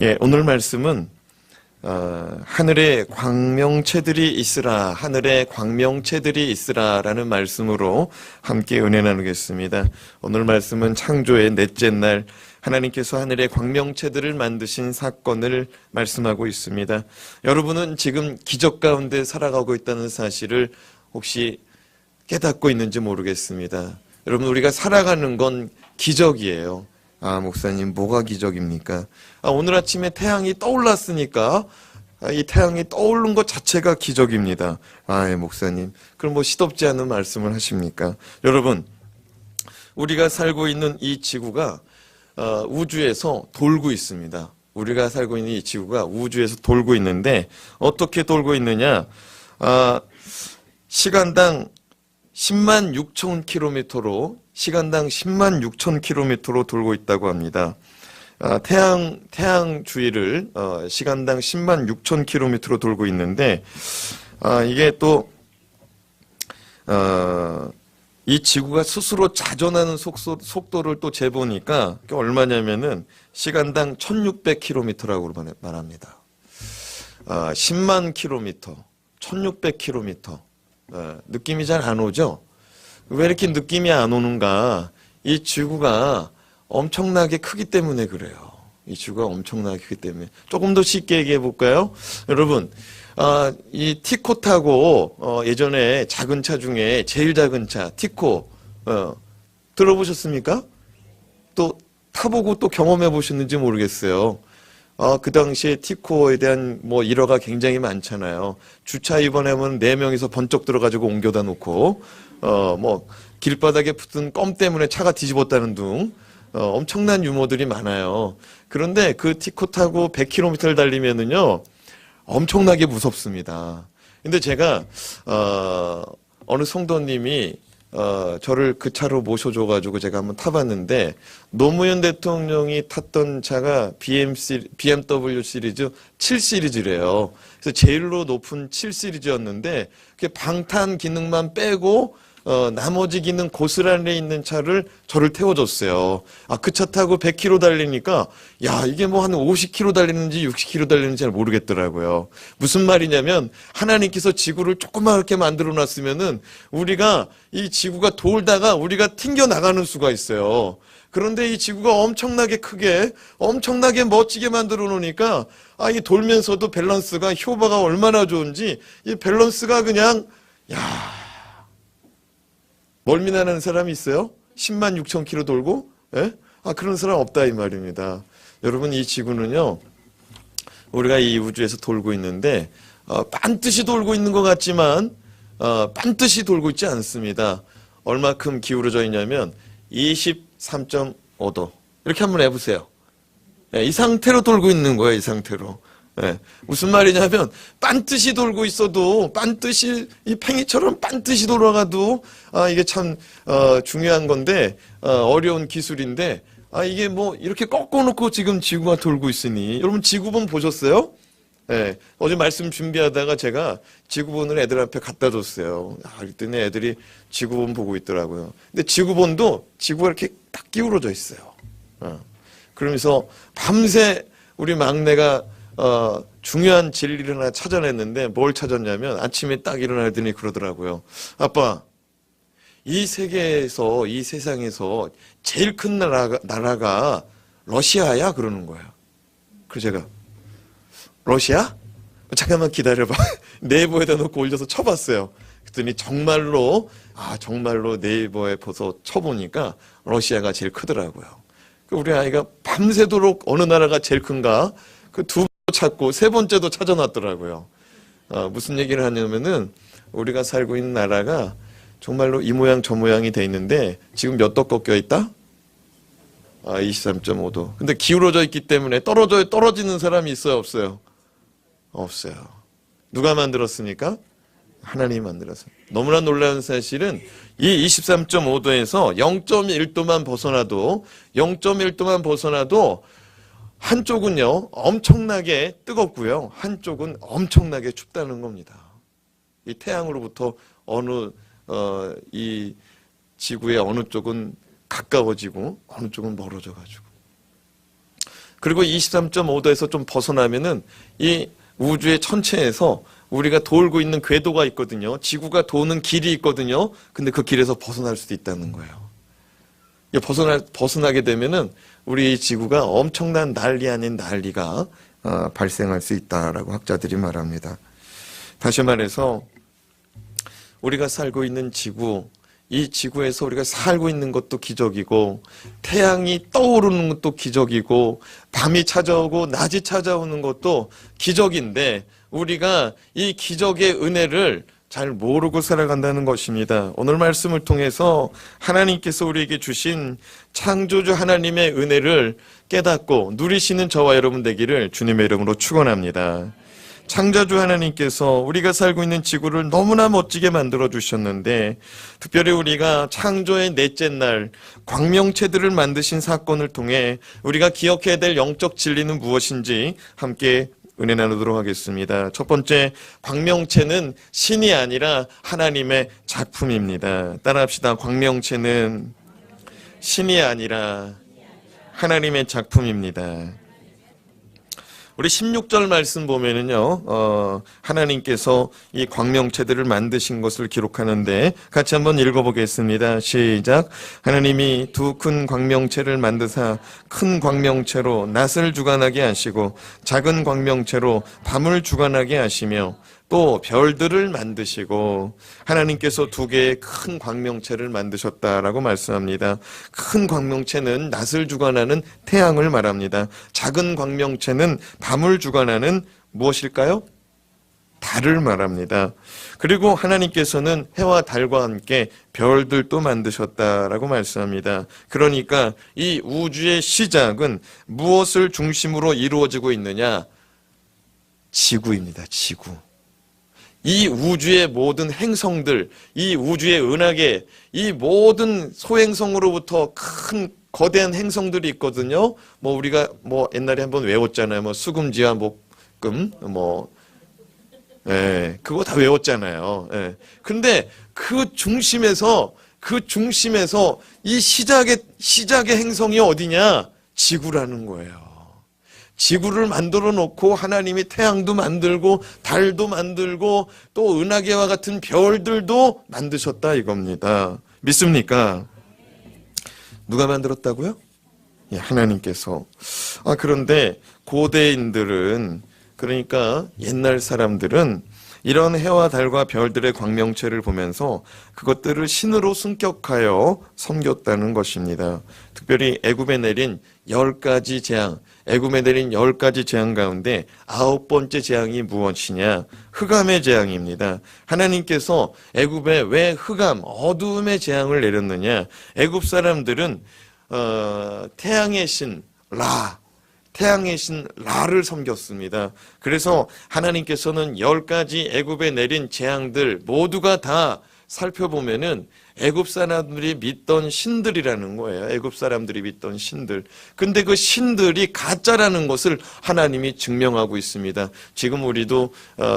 예, 오늘 말씀은 하늘에 광명체들이 있으라, 하늘에 광명체들이 있으라라는 말씀으로 함께 은혜 나누겠습니다. 오늘 말씀은 창조의 넷째 날 하나님께서 하늘의 광명체들을 만드신 사건을 말씀하고 있습니다. 여러분은 지금 기적 가운데 살아가고 있다는 사실을 혹시 깨닫고 있는지 모르겠습니다. 여러분, 우리가 살아가는 건 기적이에요. 아, 목사님, 뭐가 기적입니까? 오늘 아침에 태양이 떠올랐으니까 이 태양이 떠오른 것 자체가 기적입니다. 예, 목사님, 그럼 뭐 시덥지 않은 말씀을 하십니까? 여러분, 우리가 살고 있는 이 지구가 우주에서 돌고 있습니다. 우리가 살고 있는 이 지구가 우주에서 돌고 있는데 어떻게 돌고 있느냐? 시간당 10만 6천 킬로미터로 시간당 10만 6천 킬로미터로 돌고 있다고 합니다. 태양 주위를 시간당 10만 6천 킬로미터로 돌고 있는데 이게 또 이 지구가 스스로 자전하는 속도를 또 재보니까 얼마냐면은 시간당 1600 킬로미터라고 말합니다. 10만 킬로미터, 1600 킬로미터. 느낌이 잘 안 오죠? 왜 이렇게 느낌이 안 오는가? 이 지구가 엄청나게 크기 때문에 그래요. 이 지구가 엄청나게 크기 때문에. 조금 더 쉽게 얘기해 볼까요? 여러분, 이 티코 타고 예전에 작은 차 중에 제일 작은 차 티코 들어보셨습니까? 또 타보고 또 경험해 보셨는지 모르겠어요. 그 당시에 티코에 대한 일화가 굉장히 많잖아요. 주차 입원하면 4명이서 번쩍 들어가지고 옮겨다 놓고, 길바닥에 붙은 껌 때문에 차가 뒤집었다는 등, 엄청난 유머들이 많아요. 그런데 그 티코 타고 100km를 달리면은요, 엄청나게 무섭습니다. 근데 제가, 어느 성도님이 저를 그 차로 모셔줘가지고 제가 한번 타봤는데 노무현 대통령이 탔던 차가 BMW 시리즈 7 시리즈래요. 그래서 제일로 높은 7 시리즈였는데 그게 방탄 기능만 빼고 나머지 기능 고스란히 있는 차를 저를 태워줬어요. 그 차 타고 100km 달리니까 야, 이게 한 50km 달리는지 60km 달리는지 잘 모르겠더라고요. 무슨 말이냐면 하나님께서 지구를 조그맣게 만들어 놨으면은 우리가 이 지구가 돌다가 우리가 튕겨 나가는 수가 있어요. 그런데 이 지구가 엄청나게 크게 엄청나게 멋지게 만들어 놓으니까 이 돌면서도 밸런스가 효바가 얼마나 좋은지 이 밸런스가 그냥 멀미나는 사람이 있어요? 10만 6천 킬로 돌고? 예? 그런 사람 없다 이 말입니다. 여러분, 이 지구는요, 우리가 이 우주에서 돌고 있는데 반드시 돌고 있는 것 같지만 반드시 돌고 있지 않습니다. 얼마큼 기울어져 있냐면 23.5도 이렇게 한번 해보세요. 이 상태로 돌고 있는 거예요. 이 상태로. 무슨 말이냐면 반드시 돌고 있어도 반드시 이 팽이처럼 반드시 돌아가도 이게 참 중요한 건데 어려운 기술인데 이게 이렇게 꺾어놓고 지금 지구가 돌고 있으니 여러분 지구본 보셨어요? 어제 말씀 준비하다가 제가 지구본을 애들 앞에 갖다 줬어요. 그랬더니 애들이 지구본 보고 있더라고요. 근데 지구본도 지구가 이렇게 딱 기울어져 있어요. 그러면서 밤새 우리 막내가 중요한 진리를 하나 찾아냈는데 뭘 찾았냐면 아침에 딱 일어나더니 그러더라고요. 아빠, 이 세계에서 이 세상에서 제일 큰 나라가 러시아야 그러는 거예요. 그래서 제가 러시아? 잠깐만 기다려봐. 네이버에다 놓고 올려서 쳐봤어요. 그랬더니 정말로 네이버에 보서 쳐보니까 러시아가 제일 크더라고요. 우리 아이가 밤새도록 어느 나라가 제일 큰가 그 두 찾고 세 번째도 찾아놨더라고요. 무슨 얘기를 하냐면은 우리가 살고 있는 나라가 정말로 이 모양 저 모양이 돼 있는데 지금 몇 도 꺾여 있다? 23.5도. 근데 기울어져 있기 때문에 떨어지는 사람이 있어요, 없어요? 없어요. 누가 만들었습니까? 하나님이 만들었어요. 너무나 놀라운 사실은 이 23.5도에서 0.1도만 벗어나도 한쪽은요 엄청나게 뜨겁고요 한쪽은 엄청나게 춥다는 겁니다. 이 태양으로부터 이 지구의 어느 쪽은 가까워지고 어느 쪽은 멀어져 가지고 그리고 23.5도에서 좀 벗어나면은 이 우주의 천체에서 우리가 돌고 있는 궤도가 있거든요. 지구가 도는 길이 있거든요. 근데 그 길에서 벗어날 수도 있다는 거예요. 벗어나게 되면은 우리 지구가 엄청난 난리 아닌 난리가 발생할 수 있다라고 학자들이 말합니다. 다시 말해서 우리가 살고 있는 지구, 이 지구에서 우리가 살고 있는 것도 기적이고, 태양이 떠오르는 것도 기적이고, 밤이 찾아오고 낮이 찾아오는 것도 기적인데, 우리가 이 기적의 은혜를 잘 모르고 살아간다는 것입니다. 오늘 말씀을 통해서 하나님께서 우리에게 주신 창조주 하나님의 은혜를 깨닫고 누리시는 저와 여러분 되기를 주님의 이름으로 축원합니다. 창조주 하나님께서 우리가 살고 있는 지구를 너무나 멋지게 만들어 주셨는데, 특별히 우리가 창조의 넷째 날 광명체들을 만드신 사건을 통해 우리가 기억해야 될 영적 진리는 무엇인지 함께 은혜 나누도록 하겠습니다. 첫 번째, 광명체는 신이 아니라 하나님의 작품입니다. 따라합시다. 광명체는 신이 아니라 하나님의 작품입니다. 우리 16절 말씀 보면은요, 하나님께서 이 광명체들을 만드신 것을 기록하는데 같이 한번 읽어보겠습니다. 시작. 하나님이 두 큰 광명체를 만드사 큰 광명체로 낮을 주관하게 하시고 작은 광명체로 밤을 주관하게 하시며 또 별들을 만드시고, 하나님께서 두 개의 큰 광명체를 만드셨다라고 말씀합니다. 큰 광명체는 낮을 주관하는 태양을 말합니다. 작은 광명체는 밤을 주관하는 무엇일까요? 달을 말합니다. 그리고 하나님께서는 해와 달과 함께 별들도 만드셨다라고 말씀합니다. 그러니까 이 우주의 시작은 무엇을 중심으로 이루어지고 있느냐? 지구입니다. 지구. 이 우주의 모든 행성들, 이 우주의 은하계, 이 모든 소행성으로부터 큰 거대한 행성들이 있거든요. 우리가 옛날에 한번 외웠잖아요. 수금지와 목금, 그거 다 외웠잖아요. 근데 그 중심에서 이 시작의 행성이 어디냐? 지구라는 거예요. 지구를 만들어 놓고 하나님이 태양도 만들고 달도 만들고 또 은하계와 같은 별들도 만드셨다 이겁니다. 믿습니까? 누가 만들었다고요? 예, 하나님께서. 그런데 고대인들은, 그러니까 옛날 사람들은 이런 해와 달과 별들의 광명체를 보면서 그것들을 신으로 승격하여 섬겼다는 것입니다. 특별히 애굽에 내린 10가지 재앙, 애굽에 내린 10가지 재앙 가운데 9번째 재앙이 무엇이냐? 흑암의 재앙입니다. 하나님께서 애굽에 왜 흑암, 어두움의 재앙을 내렸느냐? 애굽 사람들은 태양의 신 라를 섬겼습니다. 그래서 하나님께서는 10가지 애굽에 내린 재앙들 모두가 다 살펴보면은 애굽 사람들이 믿던 신들이라는 거예요. 애굽 사람들이 믿던 신들. 근데 그 신들이 가짜라는 것을 하나님이 증명하고 있습니다. 지금 우리도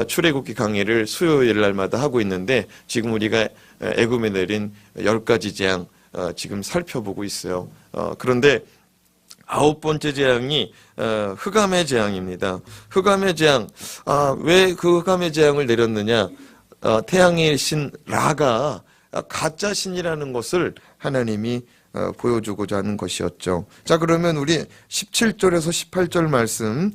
출애굽기 강의를 수요일 날마다 하고 있는데, 지금 우리가 애굽에 내린 10가지 재앙 지금 살펴보고 있어요. 그런데 9번째 재앙이 흑암의 재앙입니다. 흑암의 재앙. 왜 그 흑암의 재앙을 내렸느냐? 태양의 신 라가 가짜 신이라는 것을 하나님이 보여주고자 하는 것이었죠. 자, 그러면 우리 17절에서 18절 말씀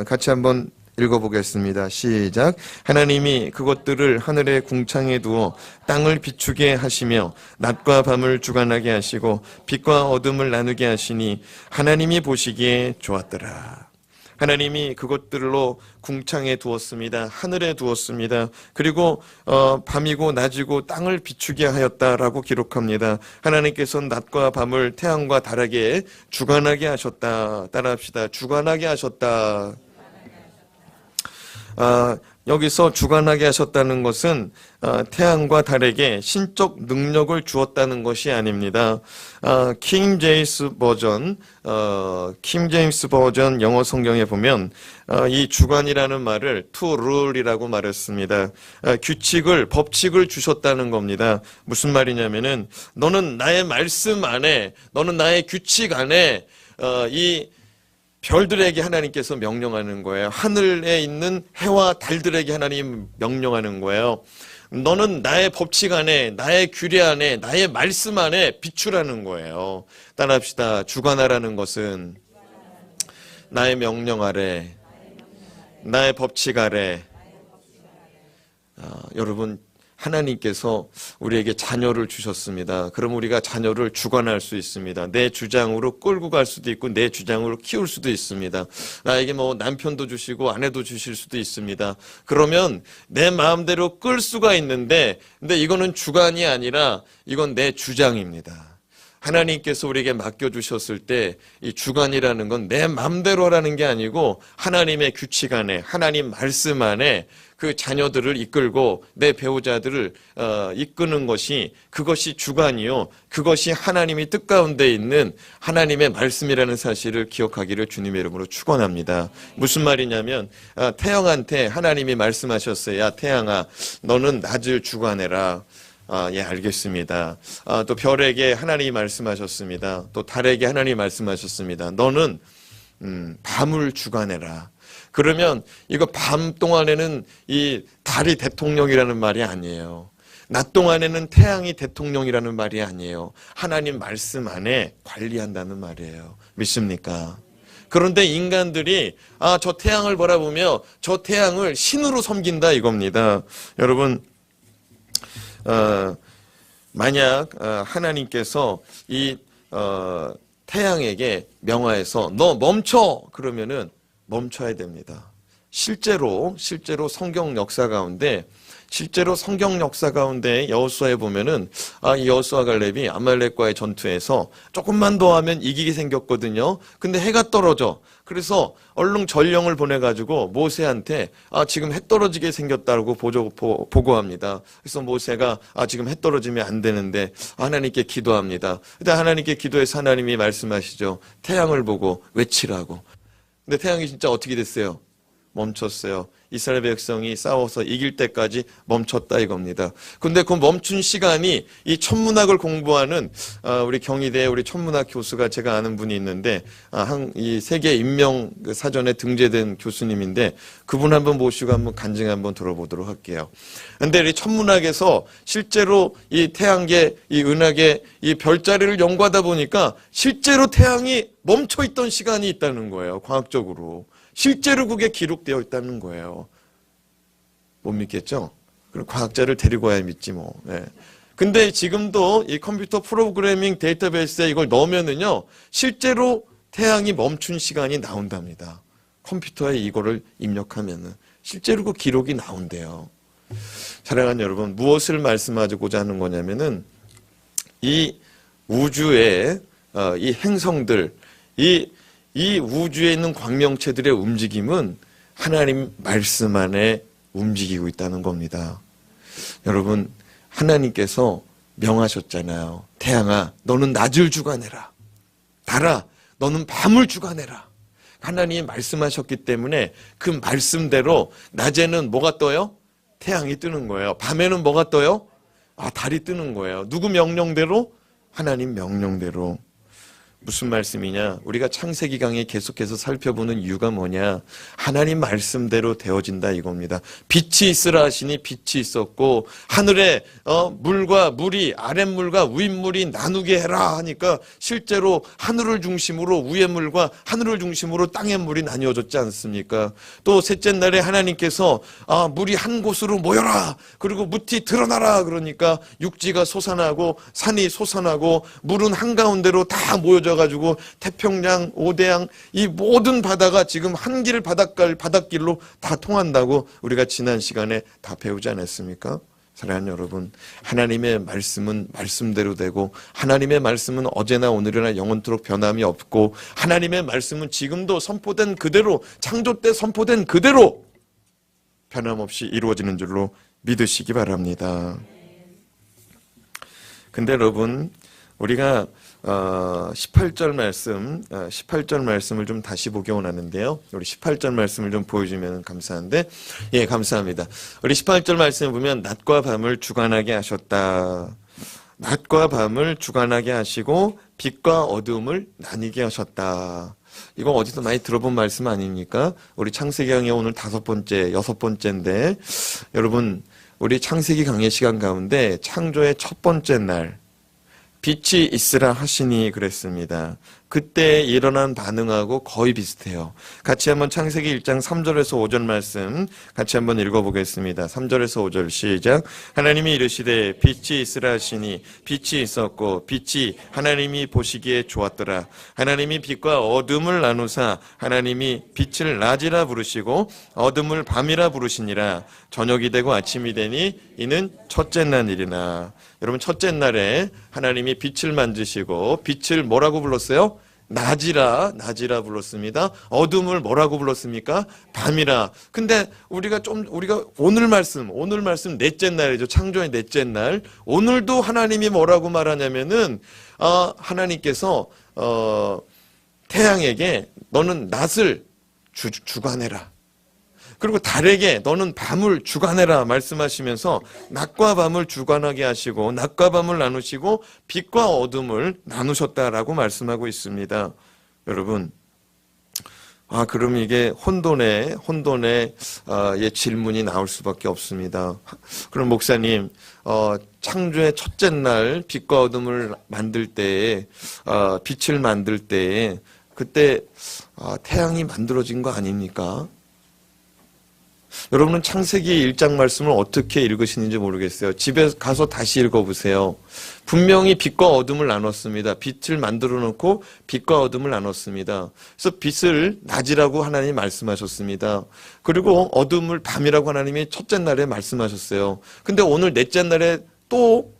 같이 한번 읽어보겠습니다. 시작. 하나님이 그것들을 하늘의 궁창에 두어 땅을 비추게 하시며 낮과 밤을 주관하게 하시고 빛과 어둠을 나누게 하시니 하나님이 보시기에 좋았더라. 하나님이 그것들로 궁창에 두었습니다. 하늘에 두었습니다. 그리고 밤이고 낮이고 땅을 비추게 하였다라고 기록합니다. 하나님께서는 낮과 밤을 태양과 달에게 주관하게 하셨다. 따라합시다. 주관하게 하셨다. 여기서 주관하게 하셨다는 것은 태양과 달에게 신적 능력을 주었다는 것이 아닙니다. 킹 제임스 버전 영어 성경에 보면 이 주관이라는 말을 to rule이라고 말했습니다. 법칙을 주셨다는 겁니다. 무슨 말이냐면은 너는 나의 말씀 안에, 너는 나의 규칙 안에 이 별들에게 하나님께서 명령하는 거예요. 하늘에 있는 해와 달들에게 하나님 명령하는 거예요. 너는 나의 법칙 안에, 나의 규례 안에, 나의 말씀 안에 비추라는 거예요. 따라합시다. 주관하라는 것은 나의 명령 아래, 나의 법칙 아래. 여러분, 하나님께서 우리에게 자녀를 주셨습니다. 그럼 우리가 자녀를 주관할 수 있습니다. 내 주장으로 끌고 갈 수도 있고 내 주장으로 키울 수도 있습니다. 나에게 뭐 남편도 주시고 아내도 주실 수도 있습니다. 그러면 내 마음대로 끌 수가 있는데, 근데 이거는 주관이 아니라 이건 내 주장입니다. 하나님께서 우리에게 맡겨주셨을 때 이 주관이라는 건 내 마음대로 하라는 게 아니고 하나님의 규칙 안에, 하나님 말씀 안에 그 자녀들을 이끌고 내 배우자들을 이끄는 것이, 그것이 주관이요, 그것이 하나님이 뜻 가운데 있는 하나님의 말씀이라는 사실을 기억하기를 주님의 이름으로 축원합니다. 무슨 말이냐면 태양한테 하나님이 말씀하셨어요. 야 태양아, 너는 낮을 주관해라. 예, 알겠습니다. 또 별에게 하나님이 말씀하셨습니다. 또 달에게 하나님이 말씀하셨습니다. 너는 밤을 주관해라. 그러면 이거 밤 동안에는 이 달이 대통령이라는 말이 아니에요. 낮 동안에는 태양이 대통령이라는 말이 아니에요. 하나님 말씀 안에 관리한다는 말이에요. 믿습니까? 그런데 인간들이 저 태양을 바라보며 저 태양을 신으로 섬긴다 이겁니다. 여러분, 만약 하나님께서 이 태양에게 명하여서 너 멈춰 그러면은 멈춰야 됩니다. 실제로 성경 역사 가운데 여호수아에 보면은 이 여호수아 갈렙이 아말렉과의 전투에서 조금만 더 하면 이기게 생겼거든요. 근데 해가 떨어져. 그래서 얼른 전령을 보내가지고 모세한테 지금 해 떨어지게 생겼다고 보고합니다. 그래서 모세가 지금 해 떨어지면 안 되는데 하나님께 기도합니다. 근데 하나님께 기도해서 하나님이 말씀하시죠. 태양을 보고 외치라고. 근데 태양이 진짜 어떻게 됐어요? 멈췄어요. 이스라엘 백성이 싸워서 이길 때까지 멈췄다 이겁니다. 근데 그 멈춘 시간이 이 천문학을 공부하는 우리 경희대 우리 천문학 교수가 제가 아는 분이 있는데 이 세계 인명 사전에 등재된 교수님인데 그분 한번 모시고 한번 간증 한번 들어보도록 할게요. 근데 이 천문학에서 실제로 이 태양계, 이 은하계, 이 별자리를 연구하다 보니까 실제로 태양이 멈춰 있던 시간이 있다는 거예요. 과학적으로. 실제로 그게 기록되어 있다는 거예요. 못 믿겠죠? 그럼 과학자를 데리고 와야 믿지 뭐. 네. 근데 지금도 이 컴퓨터 프로그래밍 데이터베이스에 이걸 넣으면은요, 실제로 태양이 멈춘 시간이 나온답니다. 컴퓨터에 이거를 입력하면은. 실제로 그 기록이 나온대요. 사랑하는 여러분, 무엇을 말씀하고자 하는 거냐면은, 이 우주의, 이 행성들, 이 우주에 있는 광명체들의 움직임은 하나님 말씀 안에 움직이고 있다는 겁니다. 여러분, 하나님께서 명하셨잖아요. 태양아, 너는 낮을 주관해라. 달아, 너는 밤을 주관해라. 하나님이 말씀하셨기 때문에 그 말씀대로 낮에는 뭐가 떠요? 태양이 뜨는 거예요. 밤에는 뭐가 떠요? 달이 뜨는 거예요. 누구 명령대로? 하나님 명령대로. 무슨 말씀이냐? 우리가 창세기 강의 계속해서 살펴보는 이유가 뭐냐? 하나님 말씀대로 되어진다 이겁니다. 빛이 있으라 하시니 빛이 있었고 하늘에 물과 물이 아랫물과 윗물이 나누게 해라 하니까 실제로 하늘을 중심으로 위의 물과 하늘을 중심으로 땅의 물이 나뉘어졌지 않습니까? 또 셋째 날에 하나님께서 물이 한 곳으로 모여라. 그리고 무티 드러나라. 그러니까 육지가 솟아나고 산이 솟아나고 물은 한가운데로 다 모여져 가지고 태평양, 오대양 이 모든 바다가 지금 한 길 바닷길로 다 통한다고 우리가 지난 시간에 다 배우지 않았습니까? 사랑하는 여러분, 하나님의 말씀은 말씀대로 되고 하나님의 말씀은 어제나 오늘이나 영원토록 변함이 없고 하나님의 말씀은 지금도 선포된 그대로 창조 때 선포된 그대로 변함없이 이루어지는 줄로 믿으시기 바랍니다. 근데 여러분, 우리가 18절 말씀을 좀 다시 보기 원하는데요. 우리 18절 말씀을 좀 보여주면 감사한데, 예, 감사합니다. 우리 18절 말씀을 보면 낮과 밤을 주관하게 하셨다. 낮과 밤을 주관하게 하시고 빛과 어두움을 나뉘게 하셨다. 이거 어디서 많이 들어본 말씀 아닙니까? 우리 창세기 강의 오늘 5번째, 6번째인데 여러분 우리 창세기 강의 시간 가운데 창조의 첫 번째 날 빛이 있으라 하시니 그랬습니다. 그때 일어난 반응하고 거의 비슷해요. 같이 한번 창세기 1장 3절에서 5절 말씀 같이 한번 읽어보겠습니다. 3절에서 5절 시작. 하나님이 이르시되 빛이 있으라 하시니 빛이 있었고 빛이 하나님이 보시기에 좋았더라. 하나님이 빛과 어둠을 나누사 하나님이 빛을 낮이라 부르시고 어둠을 밤이라 부르시니라. 저녁이 되고 아침이 되니 이는 첫째 날이리나. 여러분 첫째 날에 하나님이 빛을 만드시고 빛을 뭐라고 불렀어요? 낮이라 불렀습니다. 어둠을 뭐라고 불렀습니까? 밤이라. 근데 우리가 오늘 말씀 넷째 날이죠. 창조의 넷째 날. 오늘도 하나님이 뭐라고 말하냐면은 하나님께서 태양에게 너는 낮을 주관해라. 그리고 달에게 너는 밤을 주관해라 말씀하시면서 낮과 밤을 주관하게 하시고 낮과 밤을 나누시고 빛과 어둠을 나누셨다라고 말씀하고 있습니다. 여러분, 그럼 이게 혼돈의 질문이 나올 수밖에 없습니다. 그럼 목사님, 창조의 첫째 날 빛과 어둠을 만들 때에 빛을 만들 때에 그때 태양이 만들어진 거 아닙니까? 여러분은 창세기 1장 말씀을 어떻게 읽으시는지 모르겠어요. 집에 가서 다시 읽어보세요. 분명히 빛과 어둠을 나눴습니다. 빛을 만들어 놓고 빛과 어둠을 나눴습니다. 그래서 빛을 낮이라고 하나님이 말씀하셨습니다. 그리고 어둠을 밤이라고 하나님이 첫째 날에 말씀하셨어요. 근데 오늘 넷째 날에 또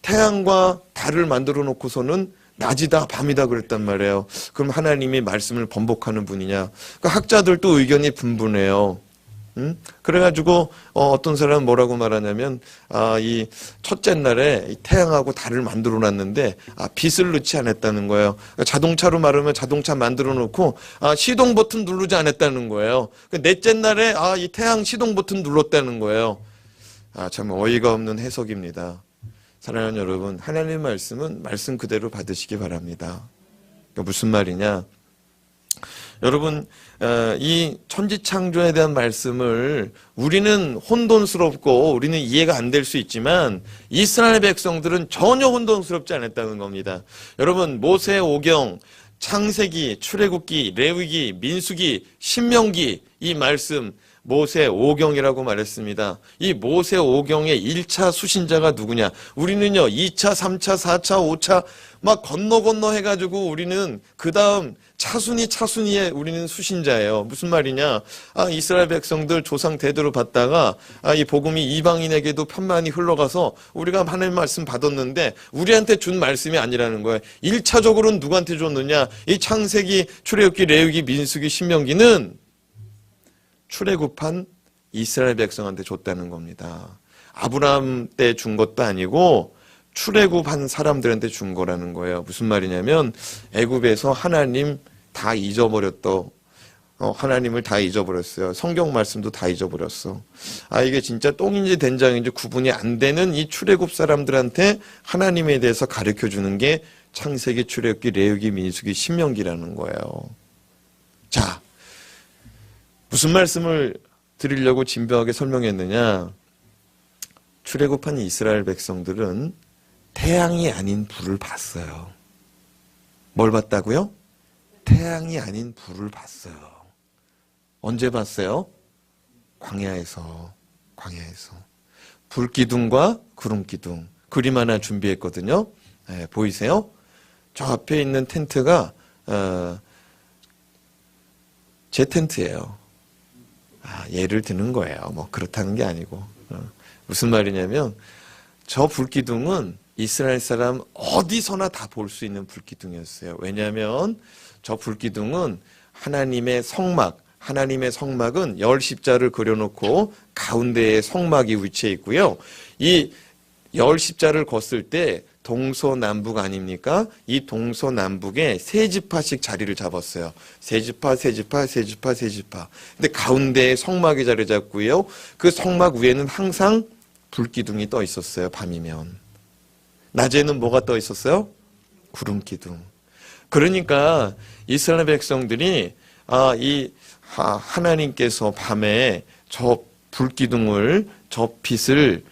태양과 달을 만들어 놓고서는 낮이다 밤이다 그랬단 말이에요. 그럼 하나님이 말씀을 번복하는 분이냐? 그러니까 학자들도 의견이 분분해요. 그래가지고 어떤 사람은 뭐라고 말하냐면 이 첫째 날에 이 태양하고 달을 만들어 놨는데 빛을 넣지 않았다는 거예요. 그러니까 자동차로 말하면 자동차 만들어 놓고 시동 버튼 누르지 않았다는 거예요. 그러니까 넷째 날에 이 태양 시동 버튼 눌렀다는 거예요. 참 어이가 없는 해석입니다. 사랑하는 여러분, 하나님의 말씀은 말씀 그대로 받으시기 바랍니다. 그러니까 무슨 말이냐? 여러분, 이 천지창조에 대한 말씀을 우리는 혼돈스럽고 우리는 이해가 안 될 수 있지만 이스라엘 백성들은 전혀 혼돈스럽지 않았다는 겁니다. 여러분, 모세 오경, 창세기, 출애굽기, 레위기, 민수기, 신명기 이 말씀 모세 오경이라고 말했습니다. 이 모세 오경의 1차 수신자가 누구냐? 우리는요 2차, 3차, 4차, 5차 막 건너 해가지고 우리는 그 다음 차순위에 우리는 수신자예요. 무슨 말이냐? 이스라엘 백성들 조상 대대로 받다가 이 복음이 이방인에게도 편만히 흘러가서 우리가 하나님 말씀 받았는데 우리한테 준 말씀이 아니라는 거예요. 1차적으로는 누구한테 줬느냐? 이 창세기, 출애굽기, 레위기, 민수기, 신명기는 출애굽한 이스라엘 백성한테 줬다는 겁니다. 아브라함 때 준 것도 아니고 출애굽한 사람들한테 준 거라는 거예요. 무슨 말이냐면 애굽에서 하나님 다 하나님을 다 잊어버렸어요. 성경 말씀도 다 잊어버렸어. 이게 진짜 똥인지 된장인지 구분이 안 되는 이 출애굽 사람들한테 하나님에 대해서 가르쳐 주는 게 창세기, 출애굽기, 레위기, 민수기, 신명기라는 거예요. 자, 무슨 말씀을 드리려고 진부하게 설명했느냐? 출애굽한 이스라엘 백성들은 태양이 아닌 불을 봤어요. 뭘 봤다고요? 태양이 아닌 불을 봤어요. 언제 봤어요? 광야에서. 불기둥과 구름기둥. 그림 하나 준비했거든요. 보이세요? 저 앞에 있는 텐트가 제 텐트예요. 예를 드는 거예요. 뭐 그렇다는 게 아니고. 무슨 말이냐면 저 불기둥은 이스라엘 사람 어디서나 다 볼 수 있는 불기둥이었어요. 왜냐하면 저 불기둥은 하나님의 성막은 열 십자를 그려놓고 가운데에 성막이 위치해 있고요. 이 열 십자를 걷을 때 동서남북 아닙니까? 이 동서남북에 세 지파씩 자리를 잡았어요. 세 지파. 근데 가운데에 성막이 자리 잡고요. 그 성막 위에는 항상 불기둥이 떠 있었어요. 밤이면. 낮에는 뭐가 떠 있었어요? 구름기둥. 그러니까 이스라엘 백성들이 하나님께서 밤에 저 불기둥을, 저 빛을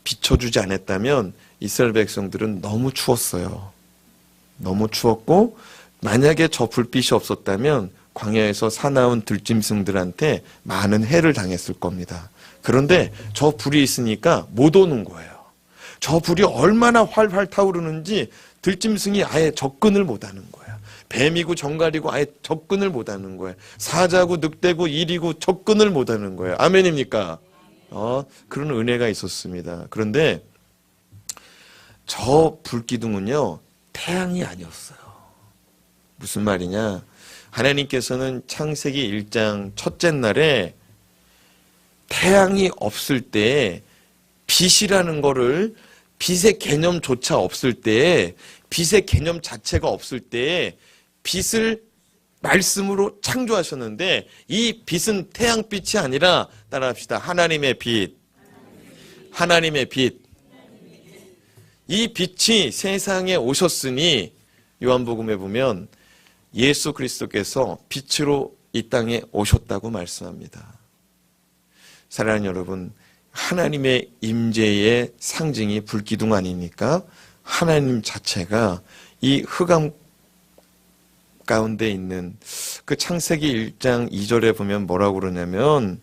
비춰주지 않았다면 이스라엘 백성들은 너무 추웠어요. 너무 추웠고, 만약에 저 불빛이 없었다면 광야에서 사나운 들짐승들한테 많은 해를 당했을 겁니다. 그런데 저 불이 있으니까 못 오는 거예요. 저 불이 얼마나 활활 타오르는지 들짐승이 아예 접근을 못 하는 거예요. 뱀이고 정갈이고 아예 접근을 못 하는 거예요. 사자고 늑대고 일이고 접근을 못 하는 거예요. 아멘입니까? 그런 은혜가 있었습니다. 그런데 저 불기둥은요, 태양이 아니었어요. 무슨 말이냐? 하나님께서는 창세기 1장 첫째 날에 태양이 없을 때, 빛이라는 거를, 빛의 개념조차 없을 때, 빛의 개념 자체가 없을 때 빛을 말씀으로 창조하셨는데, 이 빛은 태양빛이 아니라, 따라합시다, 하나님의 빛. 하나님의 빛. 이 빛이 세상에 오셨으니 요한복음에 보면 예수 그리스도께서 빛으로 이 땅에 오셨다고 말씀합니다. 사랑하는 여러분, 하나님의 임재의 상징이 불기둥 아닙니까? 하나님 자체가 이 흑암 가운데 있는 그 창세기 1장 2절에 보면 뭐라고 그러냐면,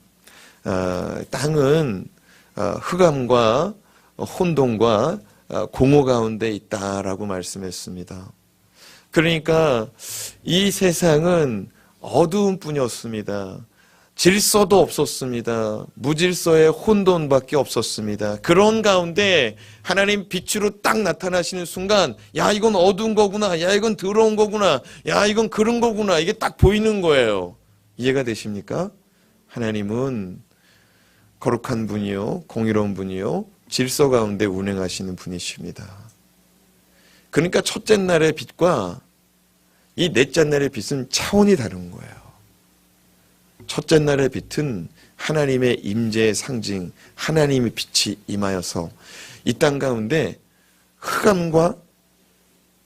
땅은 흑암과 혼돈과 공허 가운데 있다라고 말씀했습니다. 그러니까 이 세상은 어두운 뿐이었습니다. 질서도 없었습니다. 무질서의 혼돈밖에 없었습니다. 그런 가운데 하나님 빛으로 딱 나타나시는 순간, 야, 이건 어두운 거구나, 야, 이건 더러운 거구나, 야, 이건 그런 거구나, 이게 딱 보이는 거예요. 이해가 되십니까? 하나님은 거룩한 분이요, 공의로운 분이요, 질서 가운데 운행하시는 분이십니다. 그러니까 첫째 날의 빛과 이 넷째 날의 빛은 차원이 다른 거예요. 첫째 날의 빛은 하나님의 임재의 상징, 하나님의 빛이 임하여서 이 땅 가운데 흑암과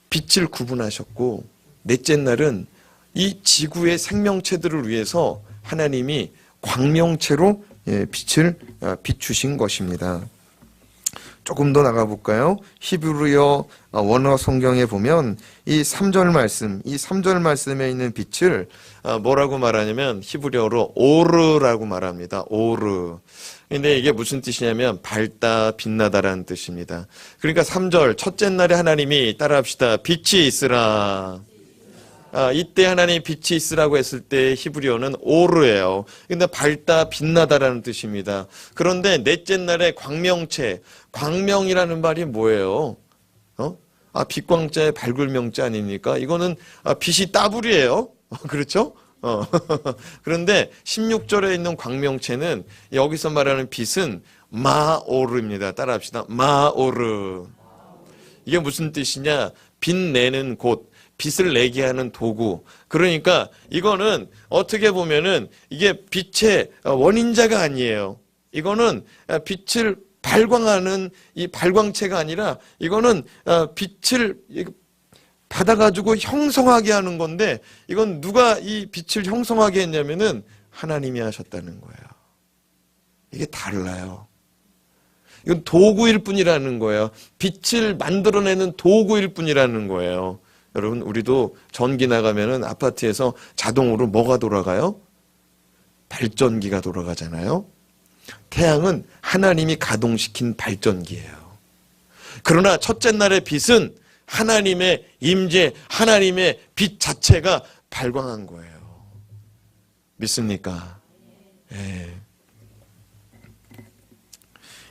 빛을 구분하셨고, 넷째 날은 이 지구의 생명체들을 위해서 하나님이 광명체로 빛을 비추신 것입니다. 조금 더 나가볼까요? 히브리어 원어 성경에 보면 이 3절 말씀, 이 3절 말씀에 있는 빛을 뭐라고 말하냐면 히브리어로 오르라고 말합니다. 오르. 근데 이게 무슨 뜻이냐면 밝다, 빛나다라는 뜻입니다. 그러니까 3절, 첫째 날에 하나님이, 따라합시다, 빛이 있으라. 이때 하나님 빛이 있으라고 했을 때 히브리어는 오르예요. 근데 밝다, 빛나다라는 뜻입니다. 그런데 넷째 날에 광명체, 광명이라는 말이 뭐예요? 빛광자의 밝을 명자 아닙니까? 이거는 빛이 따블이에요. 그렇죠? 그런데 16절에 있는 광명체는, 여기서 말하는 빛은 마오르입니다. 따라합시다. 마오르. 이게 무슨 뜻이냐? 빛내는 곳, 빛을 내게 하는 도구. 그러니까 이거는 어떻게 보면은 이게 빛의 원인자가 아니에요. 이거는 빛을 발광하는 이 발광체가 아니라, 이거는 빛을 받아가지고 형성하게 하는 건데, 이건 누가 이 빛을 형성하게 했냐면은 하나님이 하셨다는 거예요. 이게 달라요. 이건 도구일 뿐이라는 거예요. 빛을 만들어내는 도구일 뿐이라는 거예요. 여러분, 우리도 전기 나가면은 아파트에서 자동으로 뭐가 돌아가요? 발전기가 돌아가잖아요. 태양은 하나님이 가동시킨 발전기예요. 그러나 첫째 날의 빛은 하나님의 임재, 하나님의 빛 자체가 발광한 거예요. 믿습니까? 예.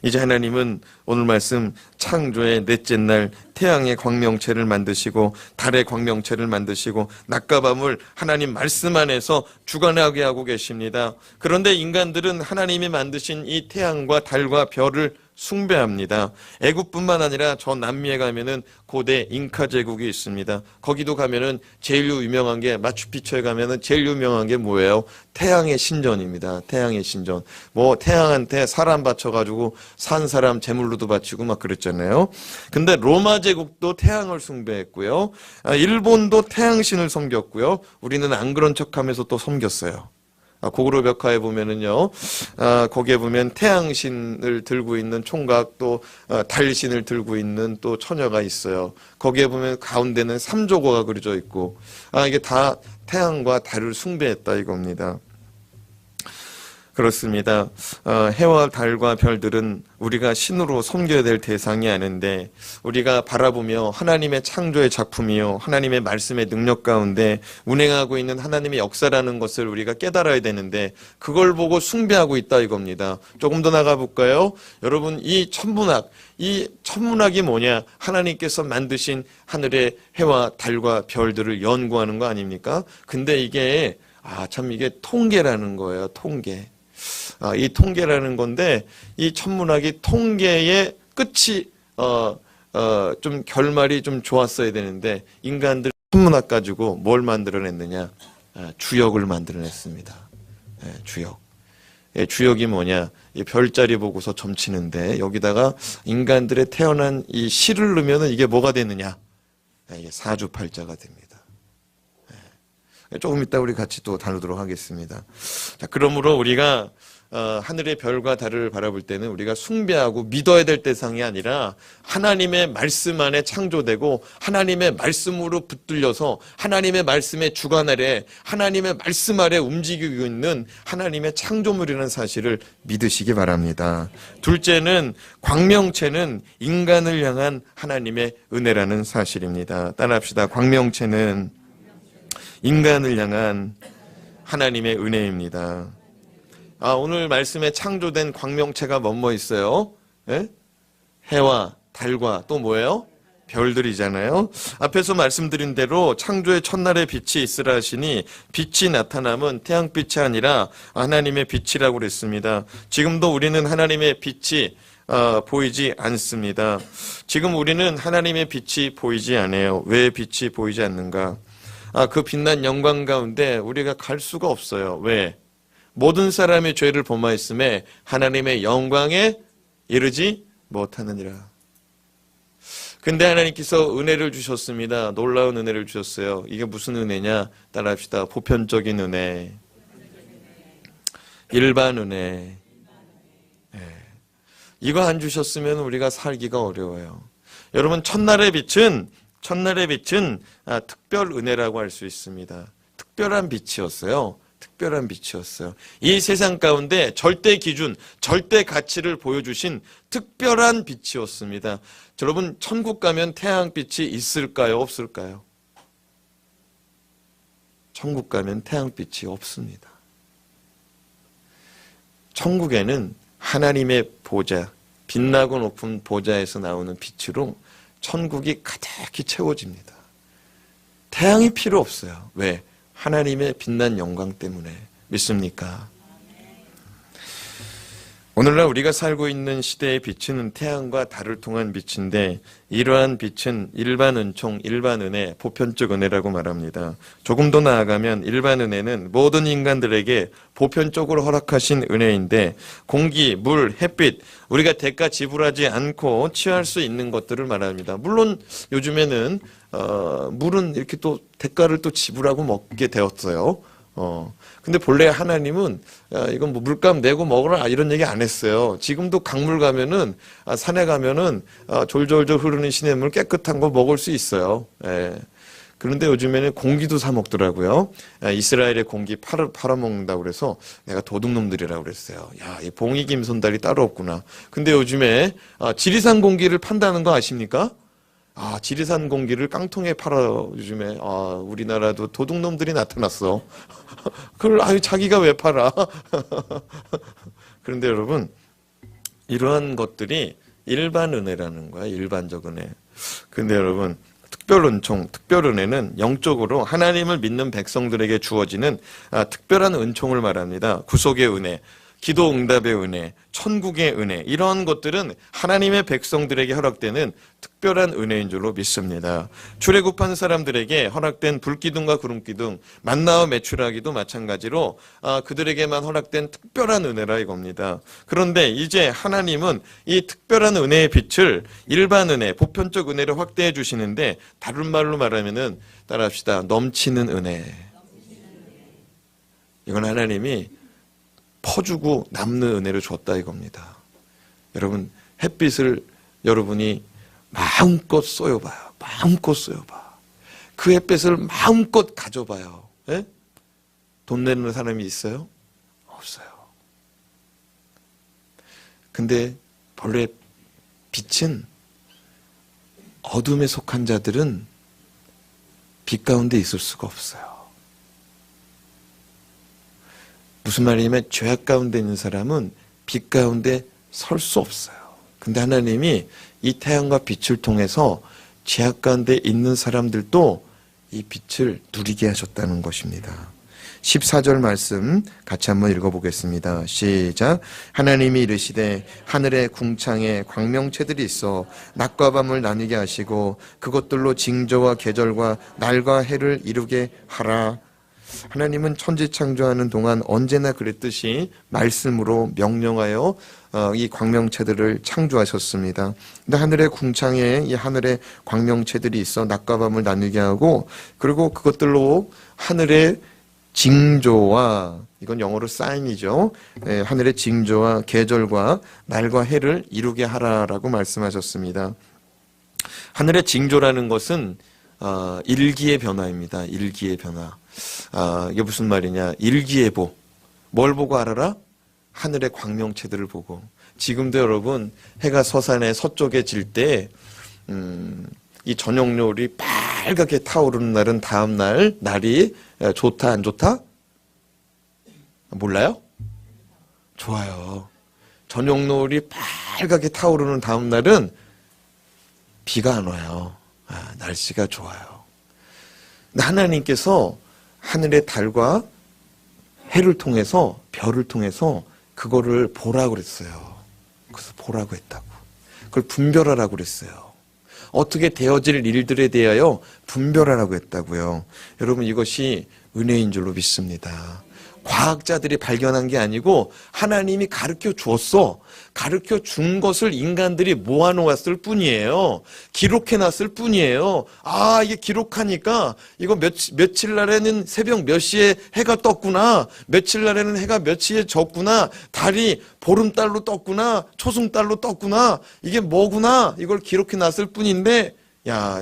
이제 하나님은 오늘 말씀 창조의 넷째 날 태양의 광명체를 만드시고 달의 광명체를 만드시고 낮과 밤을 하나님 말씀 안에서 주관하게 하고 계십니다. 그런데 인간들은 하나님이 만드신 이 태양과 달과 별을 숭배합니다. 애국뿐만 아니라 저 남미에 가면은 고대 잉카 제국이 있습니다. 거기도 가면은 제일 유명한 게, 마추픽추에 가면은 제일 유명한 게 뭐예요? 태양의 신전입니다. 태양의 신전. 뭐 태양한테 사람 바쳐가지고 산 사람 제물로도 바치고 막 그랬잖아요. 근데 로마 제국도 태양을 숭배했고요. 일본도 태양신을 섬겼고요. 우리는 안 그런 척하면서 또 섬겼어요. 고구려 벽화에 보면은요, 거기에 보면 태양신을 들고 있는 총각, 또 달신을 들고 있는 또 처녀가 있어요. 거기에 보면 가운데는 삼조고가 그려져 있고, 이게 다 태양과 달을 숭배했다 이겁니다. 그렇습니다. 해와 달과 별들은 우리가 신으로 섬겨야 될 대상이 아닌데, 우리가 바라보며 하나님의 창조의 작품이요, 하나님의 말씀의 능력 가운데 운행하고 있는 하나님의 역사라는 것을 우리가 깨달아야 되는데, 그걸 보고 숭배하고 있다 이겁니다. 조금 더 나가 볼까요? 여러분, 이 천문학이 뭐냐? 하나님께서 만드신 하늘의 해와 달과 별들을 연구하는 거 아닙니까? 근데 이게 참 이게 통계라는 거예요. 통계. 이 통계라는 건데, 이 천문학이 통계의 끝이 좀 결말이 좀 좋았어야 되는데, 인간들 천문학 가지고 뭘 만들어냈느냐? 주역을 만들어냈습니다. 주역. 주역이 뭐냐? 이 별자리 보고서 점치는데, 여기다가 인간들의 태어난 이 시를 넣으면 이게 뭐가 되느냐? 이게 사주팔자가 됩니다. 조금 이따 우리 같이 또 다루도록 하겠습니다. 자, 그러므로 우리가 하늘의 별과 달을 바라볼 때는 우리가 숭배하고 믿어야 될 대상이 아니라 하나님의 말씀 안에 창조되고 하나님의 말씀으로 붙들려서 하나님의 말씀의 주관 아래, 하나님의 말씀 아래 움직이고 있는 하나님의 창조물이라는 사실을 믿으시기 바랍니다. 둘째는 광명체는 인간을 향한 하나님의 은혜라는 사실입니다. 따라합시다. 광명체는 인간을 향한 하나님의 은혜입니다. 오늘 말씀에 창조된 광명체가 뭐뭐 있어요? 예? 해와 달과 또 뭐예요? 별들이잖아요. 앞에서 말씀드린 대로 창조의 첫날에 빛이 있으라 하시니, 빛이 나타남은 태양빛이 아니라 하나님의 빛이라고 그랬습니다. 지금도 우리는 하나님의 빛이 보이지 않습니다. 지금 우리는 하나님의 빛이 보이지 않아요. 왜 빛이 보이지 않는가? 그 빛난 영광 가운데 우리가 갈 수가 없어요. 왜? 모든 사람의 죄를 범하였음에 하나님의 영광에 이르지 못하느니라. 근데 하나님께서 은혜를 주셨습니다. 놀라운 은혜를 주셨어요. 이게 무슨 은혜냐? 따라합시다. 보편적인 은혜, 일반 은혜. 이거 안 주셨으면 우리가 살기가 어려워요. 여러분, 첫날의 빛은 특별 은혜라고 할 수 있습니다. 특별한 빛이었어요. 특별한 빛이었어요. 이 세상 가운데 절대 기준, 절대 가치를 보여주신 특별한 빛이었습니다. 여러분, 천국 가면 태양빛이 있을까요? 없을까요? 천국 가면 태양빛이 없습니다. 천국에는 하나님의 보좌, 빛나고 높은 보좌에서 나오는 빛으로 천국이 가득히 채워집니다. 태양이 필요 없어요. 왜? 하나님의 빛난 영광 때문에. 믿습니까? 오늘날 우리가 살고 있는 시대의 빛은 태양과 달을 통한 빛인데, 이러한 빛은 일반 은총, 일반 은혜, 보편적 은혜라고 말합니다. 조금 더 나아가면 일반 은혜는 모든 인간들에게 보편적으로 허락하신 은혜인데, 공기, 물, 햇빛, 우리가 대가 지불하지 않고 취할 수 있는 것들을 말합니다. 물론 요즘에는 물은 이렇게 또 대가를 또 지불하고 먹게 되었어요. 근데 본래 하나님은 이건 뭐 물값 내고 먹으라 이런 얘기 안 했어요. 지금도 강물 가면은 산에 가면은 졸졸졸 흐르는 시냇물 깨끗한 거 먹을 수 있어요. 예. 그런데 요즘에는 공기도 사 먹더라고요. 이스라엘의 공기 팔아먹는다고 그래서 내가 도둑놈들이라고 그랬어요. 야, 이 봉이 김손달이 따로 없구나. 근데 요즘에 지리산 공기를 판다는 거 아십니까? 지리산 공기를 깡통에 팔아요, 요즘에. 우리나라도 도둑놈들이 나타났어. 그걸, 자기가 왜 팔아? 그런데 여러분, 이러한 것들이 일반 은혜라는 거야, 일반적 은혜. 근데 여러분, 특별 은총, 특별 은혜는 영적으로 하나님을 믿는 백성들에게 주어지는 특별한 은총을 말합니다. 구속의 은혜. 기도 응답의 은혜, 천국의 은혜, 이런 것들은 하나님의 백성들에게 허락되는 특별한 은혜인 줄로 믿습니다. 출애굽한 사람들에게 허락된 불기둥과 구름기둥, 만나와 메추라기도 마찬가지로 그들에게만 허락된 특별한 은혜라 이겁니다. 그런데 이제 하나님은 이 특별한 은혜의 빛을 일반 은혜, 보편적 은혜로 확대해 주시는데, 다른 말로 말하면은 따라합시다. 넘치는 은혜. 이건 하나님이 퍼주고 남는 은혜를 줬다 이겁니다. 여러분, 햇빛을 여러분이 마음껏 쏘여봐요. 마음껏 쏘여봐. 그 햇빛을 마음껏 가져봐요. 예? 돈 내는 사람이 있어요? 없어요. 근데 본래 빛은, 어둠에 속한 자들은 빛 가운데 있을 수가 없어요. 무슨 말이냐면 죄악 가운데 있는 사람은 빛 가운데 설 수 없어요. 근데 하나님이 이 태양과 빛을 통해서 죄악 가운데 있는 사람들도 이 빛을 누리게 하셨다는 것입니다. 14절 말씀 같이 한번 읽어보겠습니다. 시작. 하나님이 이르시되 하늘의 궁창에 광명체들이 있어 낮과 밤을 나뉘게 하시고 그것들로 징조와 계절과 날과 해를 이루게 하라. 하나님은 천지 창조하는 동안 언제나 그랬듯이 말씀으로 명령하여 이 광명체들을 창조하셨습니다. 근데 하늘의 궁창에 이 하늘의 광명체들이 있어 낮과 밤을 나누게 하고, 그리고 그것들로 하늘의 징조와, 이건 영어로 사인이죠. 하늘의 징조와 계절과 날과 해를 이루게 하라라고 말씀하셨습니다. 하늘의 징조라는 것은 일기의 변화입니다. 일기의 변화. 이게 무슨 말이냐? 일기예보. 뭘 보고 알아라? 하늘의 광명체들을 보고. 지금도 여러분, 해가 서산의 서쪽에 질 때 이 저녁노을이 빨갛게 타오르는 날은 다음 날 날이 좋다 안 좋다? 몰라요? 좋아요. 저녁노을이 빨갛게 타오르는 다음 날은 비가 안 와요. 날씨가 좋아요. 근데 하나님께서 하늘의 달과 해를 통해서, 별을 통해서 그거를 보라고 그랬어요. 그래서 보라고 했다고. 그걸 분별하라고 그랬어요. 어떻게 되어질 일들에 대하여 분별하라고 했다고요. 여러분, 이것이 은혜인 줄로 믿습니다. 과학자들이 발견한 게 아니고 하나님이 가르쳐 주었어. 가르쳐 준 것을 인간들이 모아놓았을 뿐이에요. 기록해놨을 뿐이에요. 이게 기록하니까 이거 며칠 날에는 새벽 몇 시에 해가 떴구나. 며칠 날에는 해가 몇 시에 졌구나. 달이 보름달로 떴구나. 초승달로 떴구나. 이게 뭐구나. 이걸 기록해놨을 뿐인데,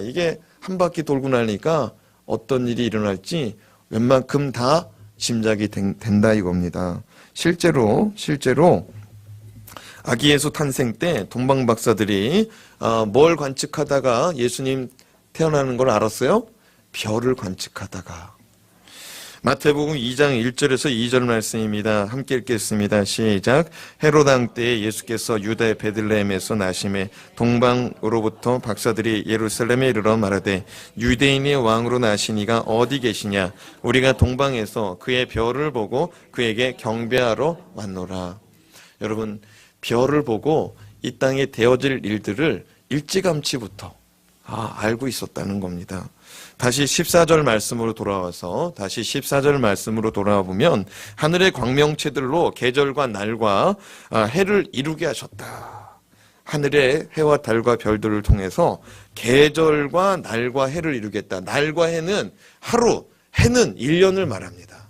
이게 한 바퀴 돌고 나니까 어떤 일이 일어날지 웬만큼 다 짐작이 된다 이겁니다. 실제로 아기 예수 탄생 때 동방 박사들이 뭘 관측하다가 예수님 태어나는 걸 알았어요? 별을 관측하다가. 마태복음 2장 1절에서 2절 말씀입니다. 함께 읽겠습니다. 시작. 헤롯 왕 때에 예수께서 유다의 베들레헴에서 나심에 동방으로부터 박사들이 예루살렘에 이르러 말하되 유대인의 왕으로 나시니가 어디 계시냐? 우리가 동방에서 그의 별을 보고 그에게 경배하러 왔노라. 여러분, 별을 보고 이 땅에 되어질 일들을 일찌감치부터 알고 있었다는 겁니다. 다시 14절 말씀으로 돌아와 보면 하늘의 광명체들로 계절과 날과 해를 이루게 하셨다. 하늘의 해와 달과 별들을 통해서 계절과 날과 해를 이루겠다. 날과 해는 하루, 해는 1년을 말합니다.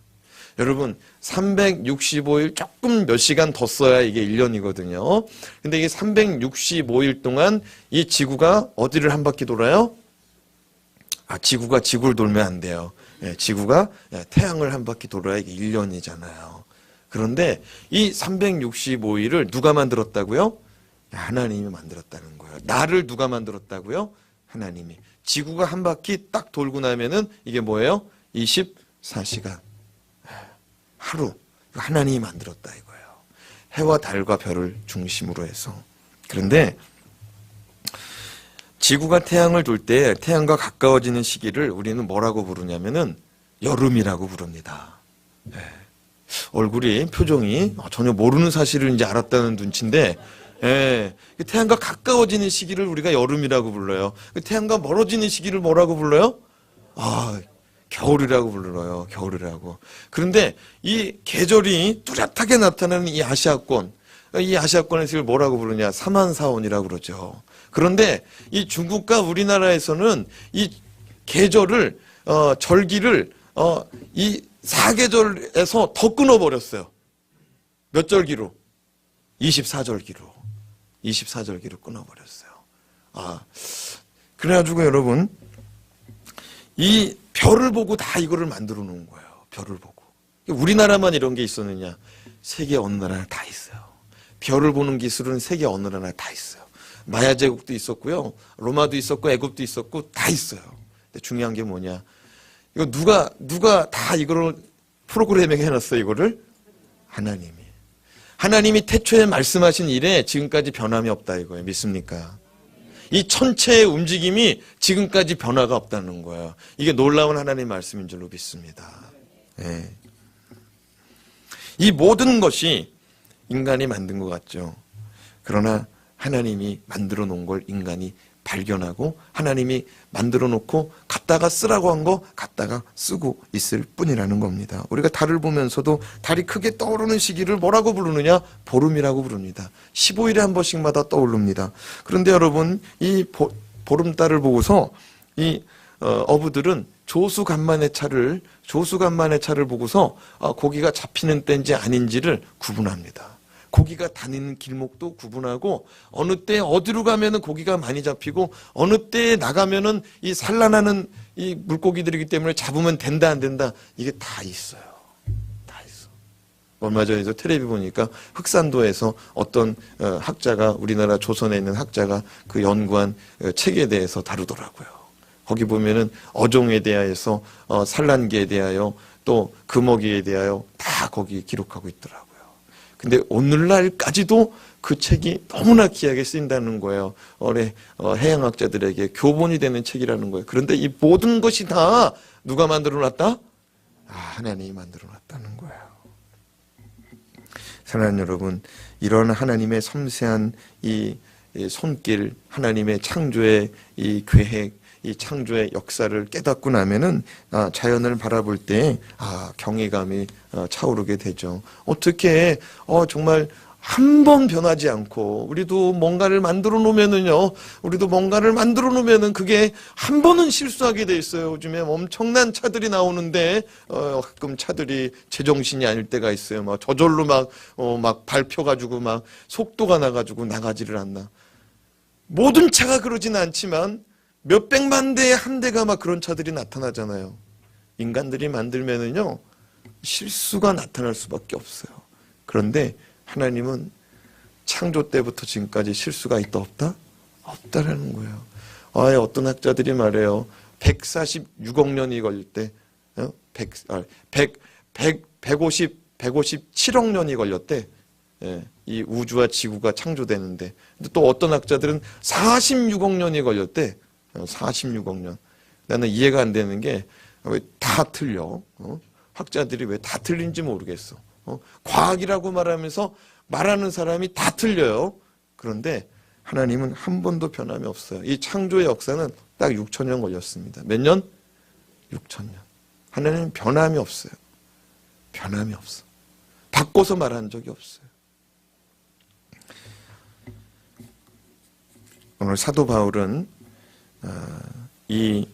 여러분, 365일 조금 몇 시간 더 써야 이게 1년이거든요. 근데 이게 365일 동안 이 지구가 어디를 한 바퀴 돌아요? 지구가 지구를 돌면 안 돼요. 지구가 태양을 한 바퀴 돌아야 이게 1년이잖아요. 그런데 이 365일을 누가 만들었다고요? 하나님이 만들었다는 거예요. 나를 누가 만들었다고요? 하나님이. 지구가 한 바퀴 딱 돌고 나면은 이게 뭐예요? 24시간. 하루. 하나님이 만들었다 이거예요. 해와 달과 별을 중심으로 해서. 그런데 지구가 태양을 돌 때 태양과 가까워지는 시기를 우리는 뭐라고 부르냐면은 여름이라고 부릅니다. 얼굴이 표정이 전혀 모르는 사실을 이제 알았다는 눈치인데, 예, 태양과 가까워지는 시기를 우리가 여름이라고 불러요. 태양과 멀어지는 시기를 뭐라고 불러요? 겨울이라고 불러요. 겨울이라고. 그런데 이 계절이 뚜렷하게 나타나는 이 아시아권, 이 아시아권에서 이걸 뭐라고 부르냐? 사만사온이라고 그러죠. 그런데 이 중국과 우리나라에서는 이 계절을 절기를 이 사계절에서 더 끊어버렸어요. 몇 절기로? 24절기로. 24절기로 끊어버렸어요. 그래가지고 여러분, 이 별을 보고 다 이거를 만들어 놓은 거예요. 별을 보고. 우리나라만 이런 게 있었느냐? 세계 어느 나라나 다 있어요. 별을 보는 기술은 세계 어느 나라나 다 있어요. 마야 제국도 있었고요. 로마도 있었고, 애굽도 있었고, 다 있어요. 근데 중요한 게 뭐냐? 이거 누가 다 이거를 프로그래밍 해놨어요, 이거를? 하나님이 태초에 말씀하신 일에 지금까지 변함이 없다 이거예요. 믿습니까? 이 천체의 움직임이 지금까지 변화가 없다는 거예요. 이게 놀라운 하나님의 말씀인 줄로 믿습니다. 네. 이 모든 것이 인간이 만든 것 같죠. 그러나 하나님이 만들어 놓은 걸 인간이 발견하고 하나님이 만들어 놓고 갖다가 쓰라고 한 거 갖다가 쓰고 있을 뿐이라는 겁니다. 우리가 달을 보면서도 달이 크게 떠오르는 시기를 뭐라고 부르느냐? 보름이라고 부릅니다. 15일에 한 번씩마다 떠오릅니다. 그런데 여러분, 이 보름달을 보고서 이 어부들은 조수간만의 차를 보고서 고기가 잡히는 때인지 아닌지를 구분합니다. 고기가 다니는 길목도 구분하고 어느 때 어디로 가면은 고기가 많이 잡히고 어느 때에 나가면은 이 산란하는 이 물고기들이기 때문에 잡으면 된다 안 된다 이게 다 있어요. 다 있어. 얼마 전에 텔레비 보니까 흑산도에서 어떤 학자가 우리나라 조선에 있는 학자가 그 연구한 책에 대해서 다루더라고요. 거기 보면은 어종에 대하여서 산란기에 대하여 또 금어기에 대하여 다 거기 기록하고 있더라고요. 근데 오늘날까지도 그 책이 너무나 귀하게 쓰인다는 거예요. 해양학자들에게 교본이 되는 책이라는 거예요. 그런데 이 모든 것이 다 누가 만들어 놨다? 하나님이 만들어 놨다는 거예요. 사랑하는 여러분, 이런 하나님의 섬세한 이 손길, 하나님의 창조의 이 계획, 이 창조의 역사를 깨닫고 나면은 자연을 바라볼 때 경외감이 차오르게 되죠. 어떻게 정말 한 번 변하지 않고 우리도 뭔가를 만들어 놓으면은요. 그게 한 번은 실수하게 돼 있어요. 요즘에 엄청난 차들이 나오는데 가끔 차들이 제정신이 아닐 때가 있어요. 막 저절로 막 밟혀가지고 막 속도가 나가지고 나가지를 않나. 모든 차가 그러지는 않지만 몇백만 대에 한 대가 막 그런 차들이 나타나잖아요. 인간들이 만들면은요, 실수가 나타날 수밖에 없어요. 그런데 하나님은 창조 때부터 지금까지 실수가 있다 없다? 없다라는 거예요. 어떤 학자들이 말해요. 146억 년이 걸릴 때, 157억 년이 걸렸대. 이 우주와 지구가 창조되는데. 또 어떤 학자들은 46억 년이 걸렸대. 46억 년. 나는 이해가 안 되는 게 왜 다 틀려? 학자들이 왜 다 틀린지 모르겠어. 과학이라고 말하면서 말하는 사람이 다 틀려요. 그런데 하나님은 한 번도 변함이 없어요. 이 창조의 역사는 딱 6,000년 걸렸습니다. 몇 년? 6,000년. 하나님은 변함이 없어요. 변함이 없어. 바꿔서 말한 적이 없어요. 오늘 사도 바울은 이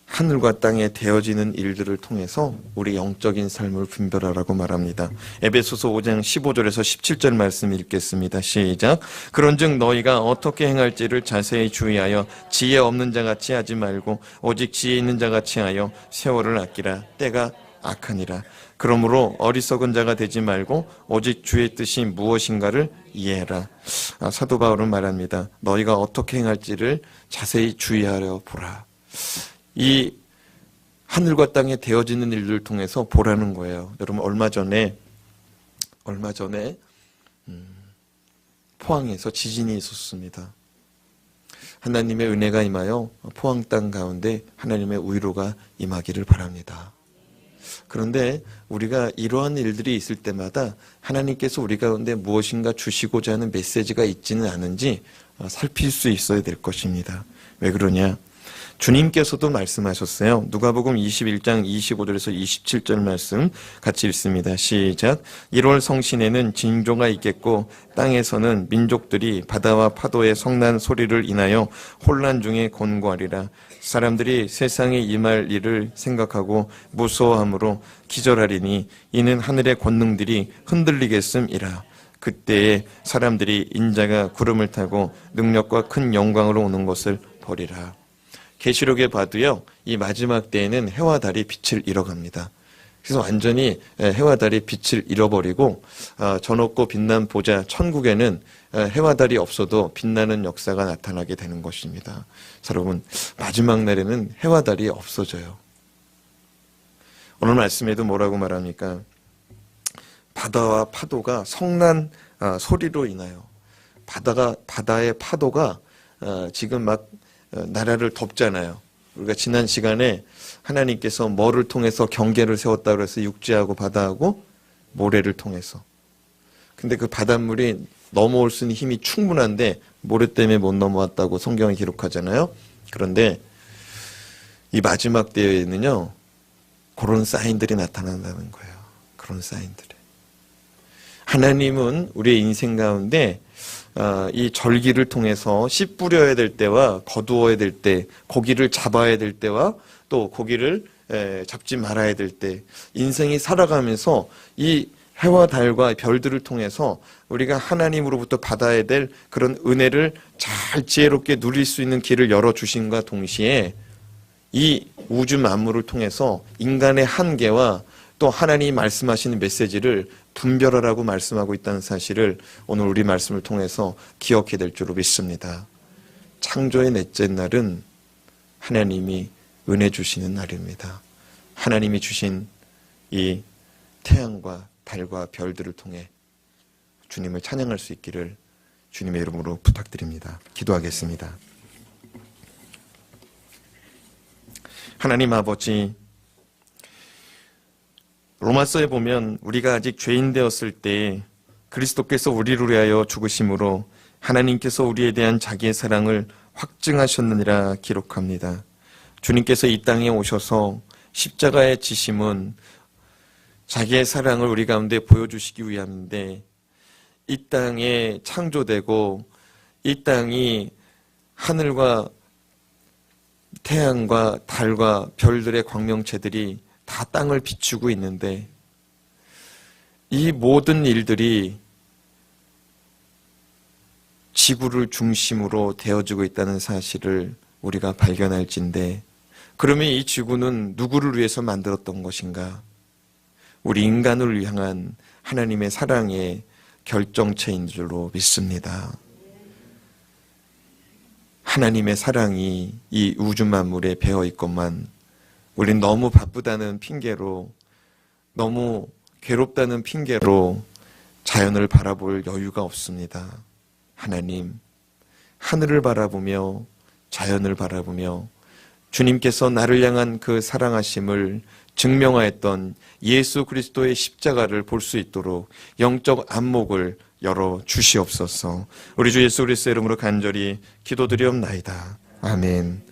하늘과 땅에 되어지는 일들을 통해서 우리 영적인 삶을 분별하라고 말합니다. 에베소서 5장 15절에서 17절 말씀 읽겠습니다. 시작. 그런즉 너희가 어떻게 행할지를 자세히 주의하여 지혜 없는 자같이 하지 말고 오직 지혜 있는 자같이 하여 세월을 아끼라. 때가 악하니라. 그러므로 어리석은 자가 되지 말고 오직 주의 뜻이 무엇인가를 이해해라. 사도 바울은 말합니다. 너희가 어떻게 행할지를 자세히 주의하려 보라. 이 하늘과 땅에 되어지는 일들을 통해서 보라는 거예요. 여러분 얼마 전에 포항에서 지진이 있었습니다. 하나님의 은혜가 임하여 포항 땅 가운데 하나님의 위로가 임하기를 바랍니다. 그런데 우리가 이러한 일들이 있을 때마다 하나님께서 우리 가운데 무엇인가 주시고자 하는 메시지가 있지는 않은지 살필 수 있어야 될 것입니다. 왜 그러냐? 주님께서도 말씀하셨어요. 누가복음 21장 25절에서 27절 말씀 같이 읽습니다. 시작. 1월 성신에는 징조가 있겠고 땅에서는 민족들이 바다와 파도의 성난 소리를 인하여 혼란 중에 곤고하리라. 사람들이 세상에 임할 일을 생각하고 무서워함으로 기절하리니 이는 하늘의 권능들이 흔들리겠음이라. 그때에 사람들이 인자가 구름을 타고 능력과 큰 영광으로 오는 것을 보리라. 계시록에 봐도요, 이 마지막 때에는 해와 달이 빛을 잃어갑니다. 그래서 완전히 해와 달이 빛을 잃어버리고 전없고 빛난 보좌 천국에는 해와 달이 없어도 빛나는 역사가 나타나게 되는 것입니다. 여러분, 마지막 날에는 해와 달이 없어져요. 오늘 말씀에도 뭐라고 말합니까? 바다와 파도가 성난 소리로 인하여 바다의 파도가 지금 막 나라를 덮잖아요. 우리가 지난 시간에 하나님께서 뭐를 통해서 경계를 세웠다고 해서 육지하고 바다하고 모래를 통해서. 근데 그 바닷물이 넘어올 수 있는 힘이 충분한데 모래 때문에 못 넘어왔다고 성경에 기록하잖아요. 그런데 이 마지막 때에는요, 그런 사인들이 나타난다는 거예요. 그런 사인들이. 하나님은 우리의 인생 가운데 이 절기를 통해서 씨 뿌려야 될 때와 거두어야 될 때, 고기를 잡아야 될 때와 또 고기를 잡지 말아야 될 때, 인생이 살아가면서 이 해와 달과 별들을 통해서 우리가 하나님으로부터 받아야 될 그런 은혜를 잘 지혜롭게 누릴 수 있는 길을 열어주심과 동시에 이 우주 만물을 통해서 인간의 한계와 또 하나님이 말씀하시는 메시지를 분별하라고 말씀하고 있다는 사실을 오늘 우리 말씀을 통해서 기억해야 될 줄로 믿습니다. 창조의 넷째 날은 하나님이 은혜 주시는 날입니다. 하나님이 주신 이 태양과 달과 별들을 통해 주님을 찬양할 수 있기를 주님의 이름으로 부탁드립니다. 기도하겠습니다. 하나님 아버지, 로마서에 보면 우리가 아직 죄인 되었을 때 그리스도께서 우리를 위하여 죽으심으로 하나님께서 우리에 대한 자기의 사랑을 확증하셨느니라 기록합니다. 주님께서 이 땅에 오셔서 십자가의 지심은 자기의 사랑을 우리 가운데 보여주시기 위함인데, 이 땅에 창조되고 이 땅이 하늘과 태양과 달과 별들의 광명체들이 다 땅을 비추고 있는데, 이 모든 일들이 지구를 중심으로 되어지고 있다는 사실을 우리가 발견할진데, 그러면 이 지구는 누구를 위해서 만들었던 것인가? 우리 인간을 향한 하나님의 사랑의 결정체인 줄로 믿습니다. 하나님의 사랑이 이 우주 만물에 배어 있건만 우린 너무 바쁘다는 핑계로, 너무 괴롭다는 핑계로 자연을 바라볼 여유가 없습니다. 하나님, 하늘을 바라보며 자연을 바라보며 주님께서 나를 향한 그 사랑하심을 증명하였던 예수 그리스도의 십자가를 볼 수 있도록 영적 안목을 열어 주시옵소서. 우리 주 예수 그리스도의 이름으로 간절히 기도드리옵나이다. 아멘.